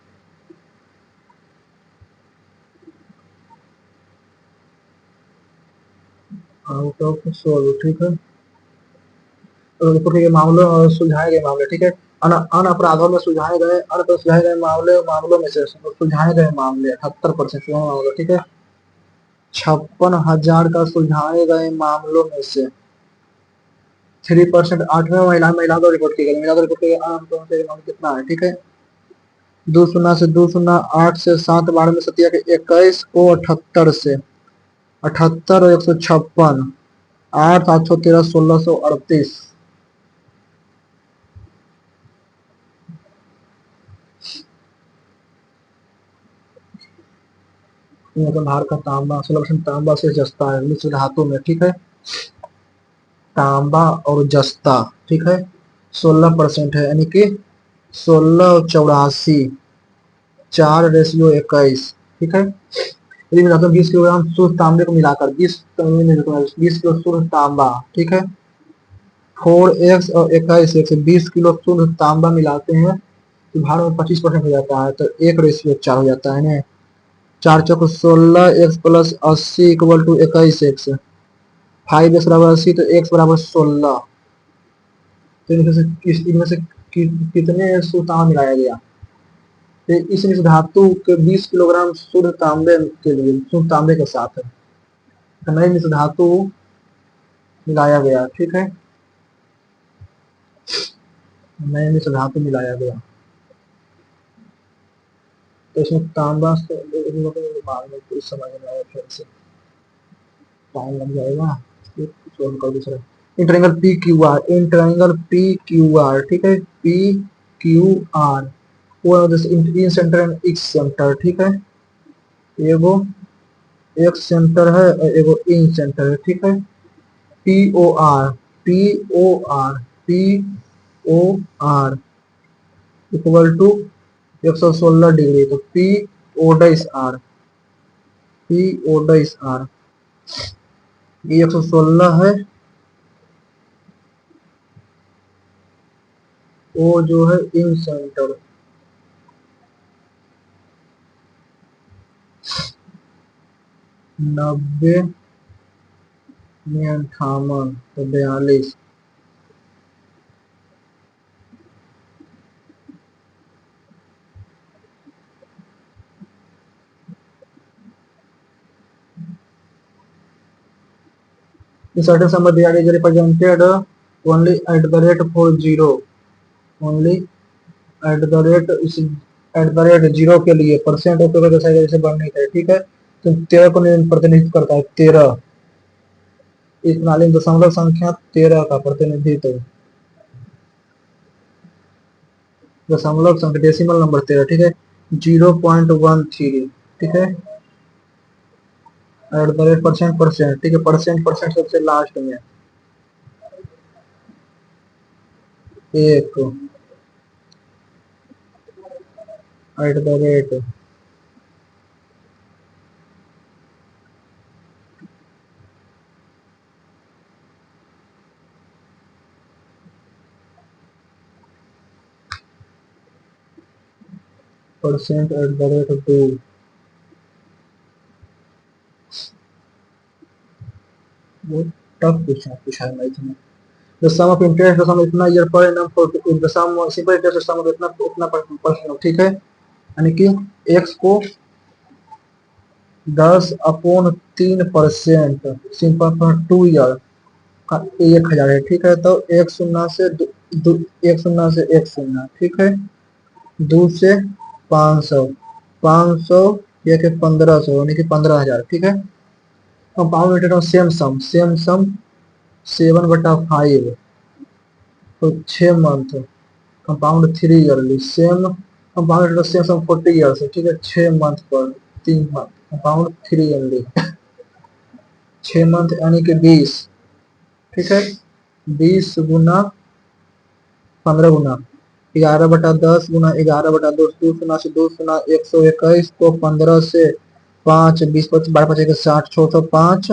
आउट ऑफ 16 ठीक है। के मामलों सुलझाए गए मामले ठीक है। अन अपराधों में सुलझाए गए मामलों में से सुलझाए गए मामले 78% मामले ठीक है। 56,000 का सुलझाए गए मामलों में से 3% 8वें महिला को रिपोर्ट की गई। महिला को रिपोर्ट किया गया कितना है ठीक है। 2 से 7 12 में 7 21 को 78 से 78 और 156 8 713 1638 भार का तांबा 16% तांबा से जस्ता है मिश्र धातु में ठीक है। तांबा और जस्ता ठीक है 16% है यानी कि 16 और 84 4:21 ठीक है। यदि मैं 20 किलोग्राम शुद्ध तांबे को मिलाकर 20 किलो शुद्ध तांबा ठीक है 4x और 21 से 20 किलो शुद्ध तांबा मिलाते हैं तो भार में 25% हो जाता है तो 1:4 हो जाता है ना। 4 चौक 16 x + 80 = 21x 5x बराबर 80 तो x बराबर 16 तो इनमें से कितने शुद्ध तांबा मिलाया गया। तो इस मिश्र धातु के 20 किलोग्राम शुद्ध तांबे के लिए शुद्ध तांबे के साथ नई मिश्र धातु मिलाया गया ठीक है। नए मिश्र धातु मिलाया गया तो इसमें तांबा समझ में आया फिर से टाइम लग जाएगा। कर दूसरा इंटरएंगल पी क्यू आर ठीक है। पी क्यू आर वो इन सेंटर एंड एक्स सेंटर ठीक है। एगो एक्स सेंटर है और एगो इन सेंटर है ठीक है। P O R P O R P O R equal to 116 degree तो पी ओ डाइस आर पी ओ डाइस आर ये 116 है। वो जो है इन सेंटर 90 में 58 तो 42 The certain sum of is represented only at the rate 40 only at the rate इस at the rate 0 के लिए परसेंट ऑफ जैसे बढ़ने का ठीक है। तो 13 को प्रतिनिधित्व करता है 13 इस प्रणाली में दशमलव संख्या 13 का प्रतिनिधित्व दशमलव संख्या डेसिमल नंबर 13 ठीक है 0.13 ठीक है। एट द रेट परसेंट ठीक है परसेंट सबसे लास्ट में एक at the rate percent at the rate 2 बहुत टफ पूछा है मैथ में। The sum of interest the sum इतना year per annum for the sum simple interest sum of इतना उतना परसेंट ठीक है। यानी कि एक्स को 10/3% सिंपल फॉर 2 ईयर का 1,000 है। ठीक है, तो एक शून्य से एक शून्य से एक शून्य, ठीक है, 2 से 500, 500 एक 1500 यानी कि 15,000। ठीक है, कंपाउंड रिटर्न सेम सम 7/5 तो 6 month, compound 3 yearly same compound return same sum 40 years. ठीक है, 6 मंथ पर 3 मंथ कंपाउंड 3 ईयरली 6 मंथ यानी कि 20। ठीक है, 20 गुना 15 गुना 11/10 गुना 11/2 2 शून्य से 2 शून्य 121 तो 15 से 5 20 25 12 5 60 605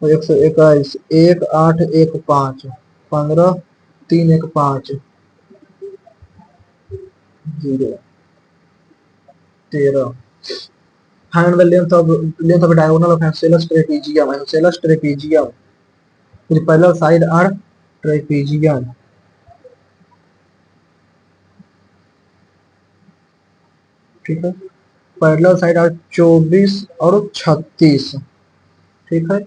और 121 1815 15 315 0 13 find the length of a diagonal of isosceles trapezium. Isosceles trapezium with parallel side are trapezium। ठीक है, पैरेलल साइड आर 24 और 36। ठीक है,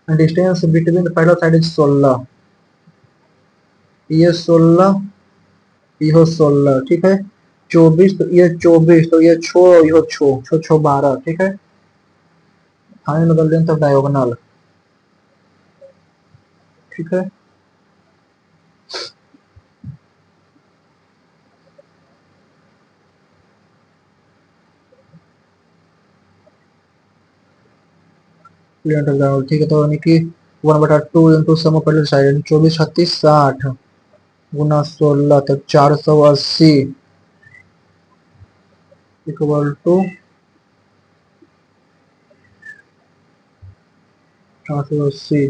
distance between parallel side is 16, ये 16 ये 16। ठीक है, 24 तो ये 24 तो ये छो ये छो छो छो 12। ठीक है, find the length of diagonal. ठीक है, लेंथ ऑफ डायगोनल। ठीक है, तो यानी कि 1/2 into sum of parallel side 24 36 60 गुना 16 तो 480 इक्वल टू 480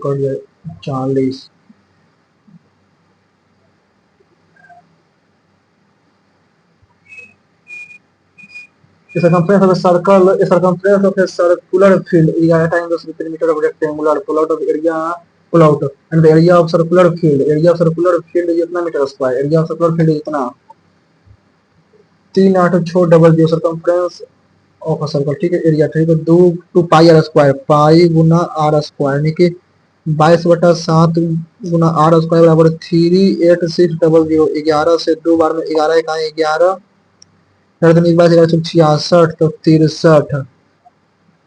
कर जाए 40। The circumference of a circle, a circumference of a circular field is 8 times the perimeter of rectangular pull-out of area pull-out, and the area of circular field is इतना metre square, area of circular field is इतना 38600 circumference of a circle। ठीक है, area ठीक है 2 pi r square, pi गुना r square यानी कि 22/7 गुना r square बराबर 38600। 11 से 2 बार में 11 का 11 66 तो 63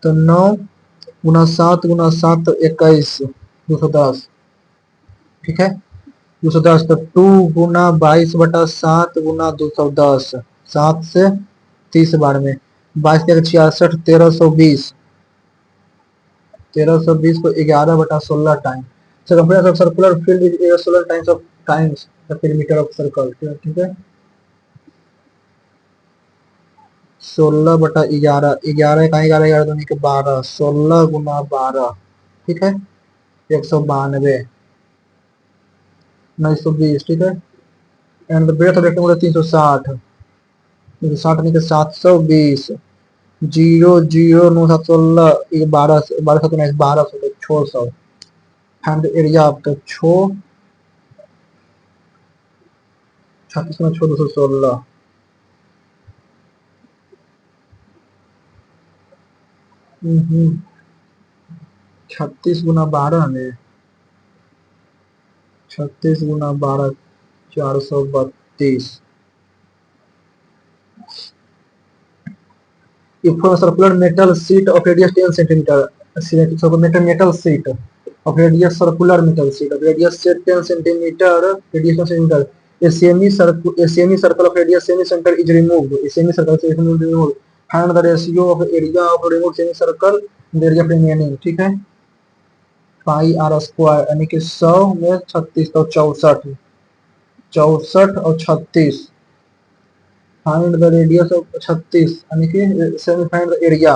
तो 9 गुना 7 तो 21 210। ठीक है, 210 तो 2 गुना 22/7 गुना 210 7 से 30 बार में 22 के 66 1320 1320 को 11/16 time. circumference of circular field is 16 times the perimeter of circle। ठीक है, 16/11 11 का 11 11 दूनी के 12 16 गुना 12। ठीक है, 192 920। ठीक है, and the breadth of rectangle 360 360 नहीं के 720 0 0 9 7 16 ये 12 12 7 1200 तो 600 एंड एरिया ऑफ द 6 36 में 6 216 36 गुना 12 में 36 गुना 12 432। If a circular metal sheet of radius 10 centimeter, metal sheet of radius circular metal sheet of radius 10 centimeter, radius 10 centimeter, a semicircle of radius semicenter is removed. A semicircle is removed. Find the ratio of area of removed semicircle and the area of remaining। ठीक है, पाई r square यानी कि 100 में 36 तो 64 64 और 36। Find the radius of 36 यानी कि semi find the area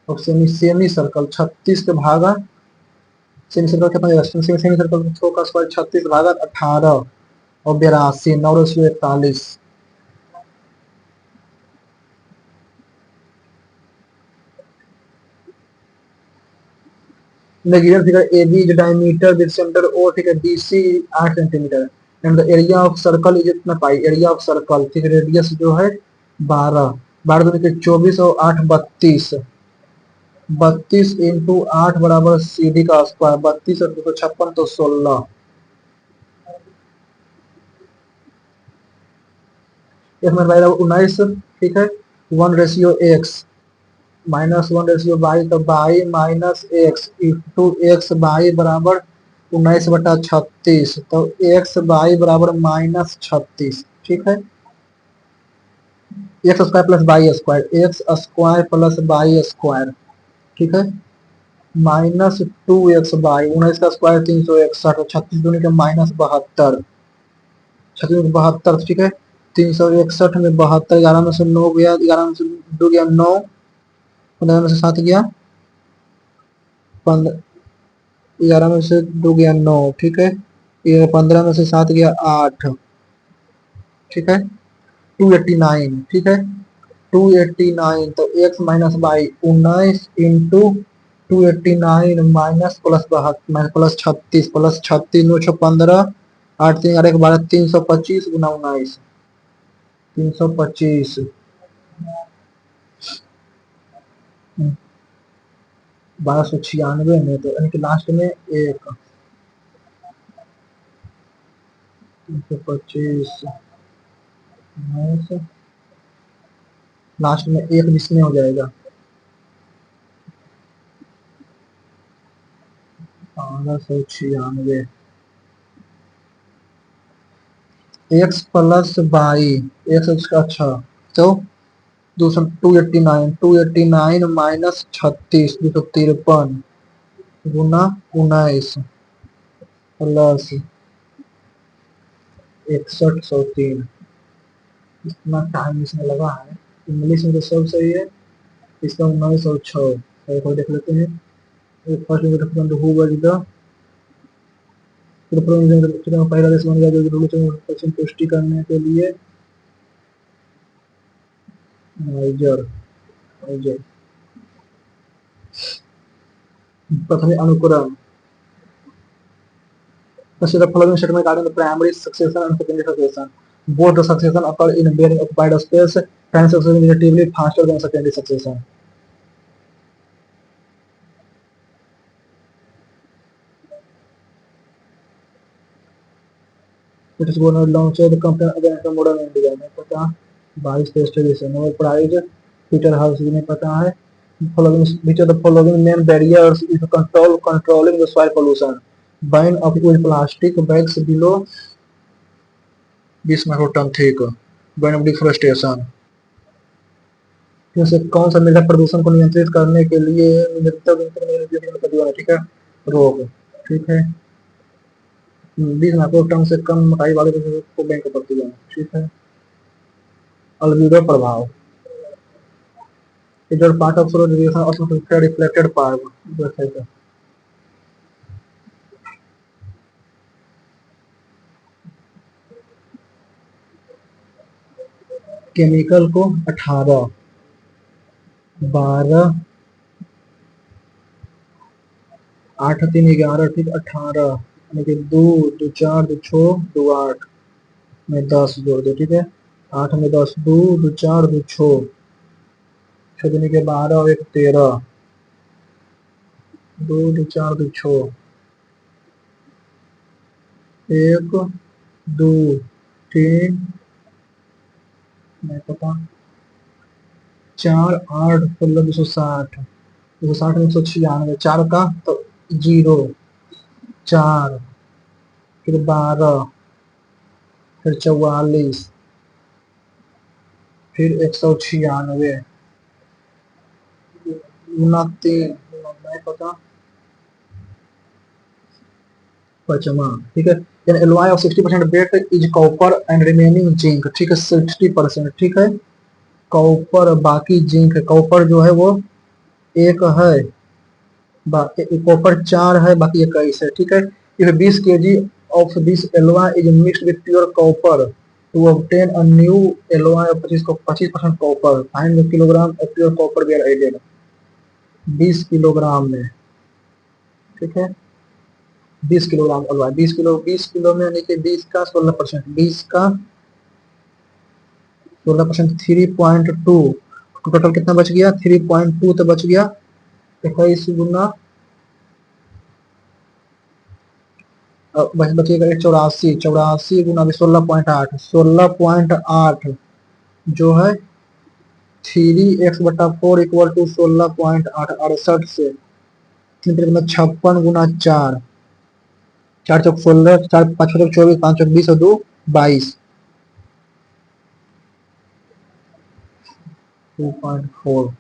of semi circle 36 के भागा सेमी सर्कल कितना होगा सेमी सर्कल 6 का स्क्वायर 36 भागा 18 और 82 9 41। Given figure A B is diameter with centre O. ठीक है, BC 8 centimetre and the area of circle is इतना पाई, एरिया ऑफ सर्कल, ठीक, रेडियस जो है 12, 12 दूनी के 24 और 8 32, 32 इंटू 8 बराबर सीधी का स्क्वायर, 32 और 256 तो 16, इसमें बराबर 19, ठीक है, 1/x -1/y, तो y minus X into X by बराबर 19/36, तो एक्स बाई बराबर -36, ठीक है, X square plus Y square, X square plus Y square, ठीक है, -2x बाई 19 का स्क्वायर 361, 36 दूनी का -72, 36 72, ठीक है, 361 में 72, 11 में से 9 गया, 11 में से 2 गया 9, 15 में से 7 गया 15, 11 में से 2 गया 9, ठीक है, ये 15 में से 7 गया 8, ठीक है, 289, ठीक है, 289, तो x minus by 19 into 289 minus plus 72 plus 36 plus 36 9 6 15, 8 3 8 12, 325 गुना 19, 325, 1296 में, तो इनके लास्ट में एक 325 लास्ट में एक जिसमें हो जाएगा 1296, एक्स प्लस बाई, एक्स का, अच्छा, तो दूसरा 289 माइनस 36 253 गुना 19 प्लस 6103, इतना टाइम इसमें लगा है, इंग्लिश में तो सब सही है, इसका 1906, एक और देख लेते हैं, फर्स्ट हु वाज द पहला देश बन गया जो पुष्टि करने के लिए नाइजर, नाइजर, प्रथम अनुक्रम, consider the following statement regarding the primary succession and secondary succession. Both the succession occur in very occupied space. Primary succession is relatively faster than secondary succession. It is going to launch the company against the modern India. नहीं पता, 22 test से Nobel prize, Peter house नहीं पता है, following which of the following main barriers is controlling the soil pollution. Ban of use plastic bags below 20 micron thick, ban of deforestation, जैसे कौन सा मृदा प्रदूषण को नियंत्रित करने के लिए ठीक है, रोग, ठीक है, 20 माइक्रोटन से कम मोटाई वाले को बैंक करती है, ठीक है, अल्बेडो प्रभाव, इधर पार्ट ऑफ सोलर रेडिएशन और रिफ्लेक्टेड पार्ट, केमिकल को 18 12 8 3 11, ठीक, 18 यानी कि 2 2 4 2 6 2 8 में 10 जोड़ दो, ठीक है, 8 में 10 2 2 4 2 6 6 देने के 12 और 1 13, 2 2 4 2 6 1 2 3 नहीं पता 4 8 16 260, 260 में 196, 4 का तो 0 4, फिर 12, फिर 44, फिर 196 गुना 3, नहीं पता, पचमा, ठीक है, then alloy of 60% weight is copper and remaining zinc, ठीक है, 60%, ठीक है, कॉपर बाकी जिंक है, कॉपर जो है वो एक है, बाकी कॉपर 4 है, बाकी 21 है, ठीक है, if 20 kg of this alloy is mixed with pure copper to obtain a new alloy of 25% copper, find the kilogram of pure copper we are added, 20 kilogram में, ठीक है, 20 किलोग्राम अलवा, 20 किलो में यानी कि 20 का 16%, 20 का 16%, 3.2, टोटल कितना बच गया? 3.2 तो बच गया। 21 गुना बचेगा 84, 84 गुना 16.8, 16.8 जो है 3x/4 = 16.8, 68 से 56 गुना 4, 4 चौक 16, 4 5 चौक 24, 5 चौक 20 और 2 22, 2.4,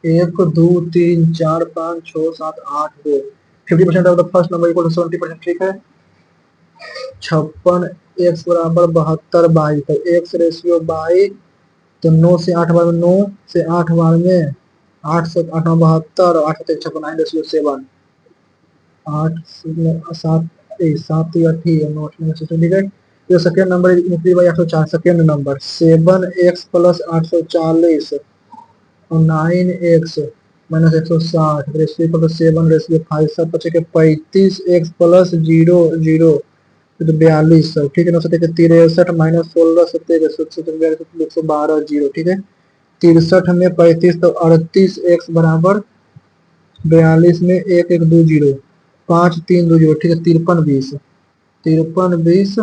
1 2 3 4 5 6 7 8 2, 50% of the first number equal to 70%, ठीक है। 56, x बराबर 72 बाई, तो x रेशियो बाई, तो 9 से 8 बार में 9 से 8 बार में 8 से 8 में 72, 8 से 56, 9 रेशियो 7, 8 7 7 8 9 ठीक है। ये second number increase by 804, second number 7x plus 840 और 9x minus 160 ratio equal to 7 ratio 5, सब बचे के 35x प्लस 0 0 तो 42, ठीक है। 9 माइनस 16 112 0, ठीक है। 63 में 35 तो 38x बराबर 42 में 1 1 2 0, 5 3 2 0, ठीक है। 53 20, 53 20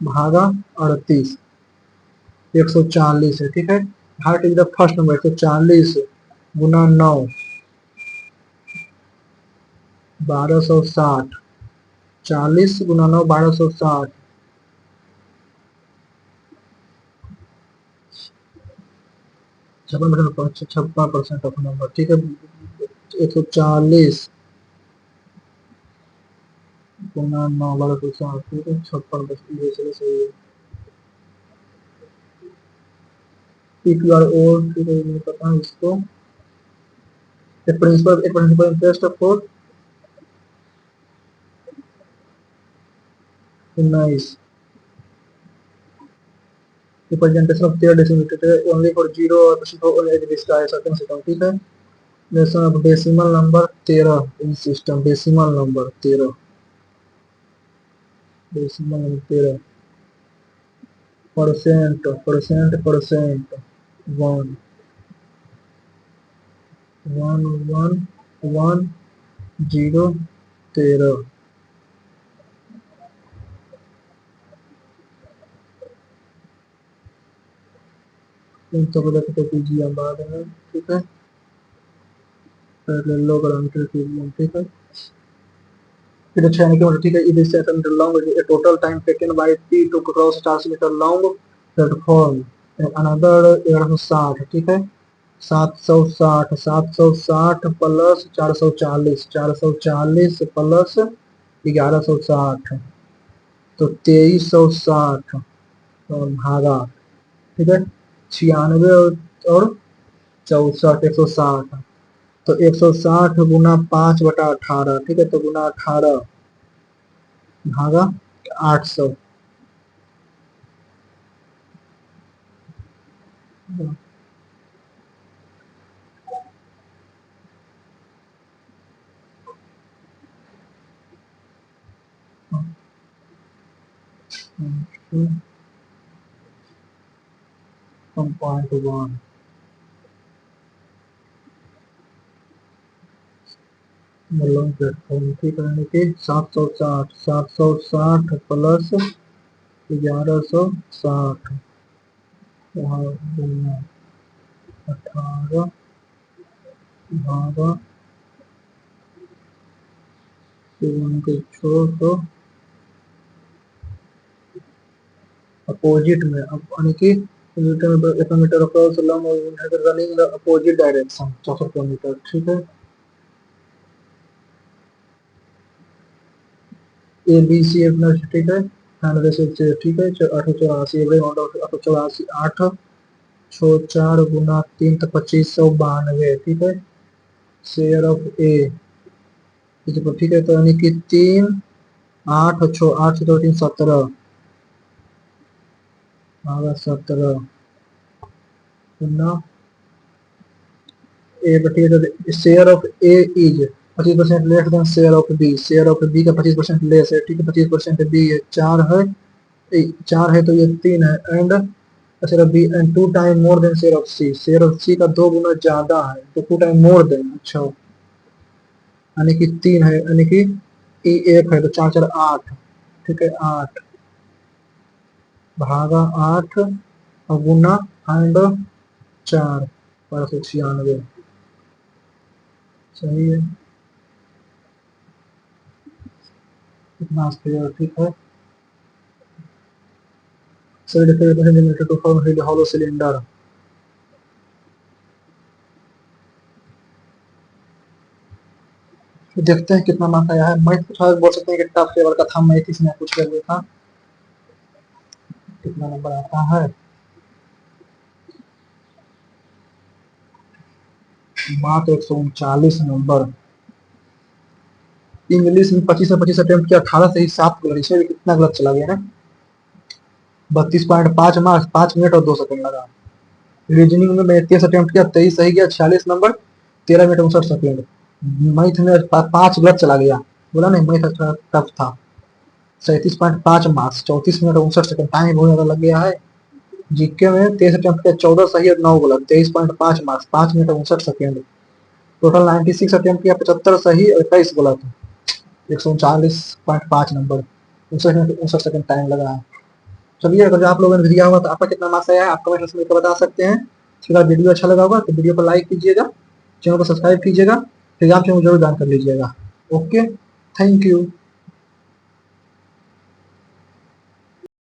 भागा 38, 140 है, ठीक है। Heart is the first number, 140 Guna 9, 1260, 40 Guna 9 1260, 56% of number, ठीक है। 140 गुना 9 1260, ठीक है। 56% सही है। और ठीक है, नहीं पता इसको। Principal interest for 19, representation of 13 decimal only for 0 और ओनली डिस्प्ले सेकंड सिस्टम, ठीक है। Decimal of decimal number 13 in system, decimal number 13, decimal number 13, percent percent percent 1 1 1 1 0 13, इन सब को कीजिए बाद में, ठीक है। पहले लोग ठीक है। फिर अच्छा यानी कि मतलब ठीक है, it is centimeter long, a total time taken by T to cross transmitter long platform, another 1160, ठीक है। 760, 760 प्लस 440, 440 प्लस 1160, तो 2360 भागा, ठीक है। 96 और 64, 160, तो 160 गुना 5/18, ठीक है। तो गुना 18 भागा 800, पॉइंट 1 लॉन्ग प्लेटफॉर्म, ठीक है कि 760 प्लस 1160 18 भागा 7 अपोजिट में, अब यानी कि metre across long running the opposite direction 64 metre, ठीक है। ए बी सी अपना, ठीक है। 98 से, ठीक है। 884 884 8 छो 4 गुना 3 तो 2592, ठीक है। शेयर ऑफ ए, ठीक है। तो यानी कि 3 8 छो 8 से 3 17 17 गुना ए ठीक है, तो share of A is 25% less than share of B, share of B का 25% लेस है, ठीक है, 25% बी है, 4 है, 4 है तो ये 3 है, and share of B and 2 time more than share of C, share of C का 2 गुना ज्यादा है, तो 2 टाइम मोर देन, अच्छा यानी कि 3 है, यानी कि ई 1 है, तो 4 4 8, ठीक है, 8 भागा 8 और गुना एंड 4, 1296 सही है, इतना स्क्वायर, ठीक है। 75 centimetre to form hollow cylinder, तो देखते हैं कितना मार्क्स आया है। मैथ पूछा बोल सकते हैं कि टफ लेवल का था, मैथ इसमें कुछ कर लिया था, कितना नंबर आता है। मात्र 139 नंबर। इंग्लिश में 25 अटेम्प्ट किया, 18 से ही 7 गलत, इसमें भी कितना गलत चला गया ना। 32.5 मार्क्स, 5 मिनट और 2 सेकंड लगा। रीजनिंग में मैंने 23 अटेम्प्ट किया, 23 सही गया, 46 नंबर, 13 मिनट 59 सेकंड। मैथ में 5 गलत चला गया, बोला नहीं मैथ थोड़ा टफ था। 37.5 मार्क्स, 34 मिनट 59 सेकंड, टाइम बहुत ज्यादा लग गया है। जीके में 23 अटेम्प्ट किया, 14 सही और 9 गलत, 23.5 marks, 5 minute 59 second. Total 96 attempt किया, 75 सही और 21 गलत, 139.5 नंबर, 59 सेकंड टाइम लगा है। चलिए, अगर आप लोगों ने दिया होगा तो आपका कितना मार्क्स आया है आप कमेंट में बता सकते हैं। अगर वीडियो अच्छा लगा होगा तो वीडियो को लाइक कीजिएगा, चैनल को सब्सक्राइब कीजिएगा, एग्जाम से जरूर ज्वाइन कर लीजिएगा। Okay, thank you.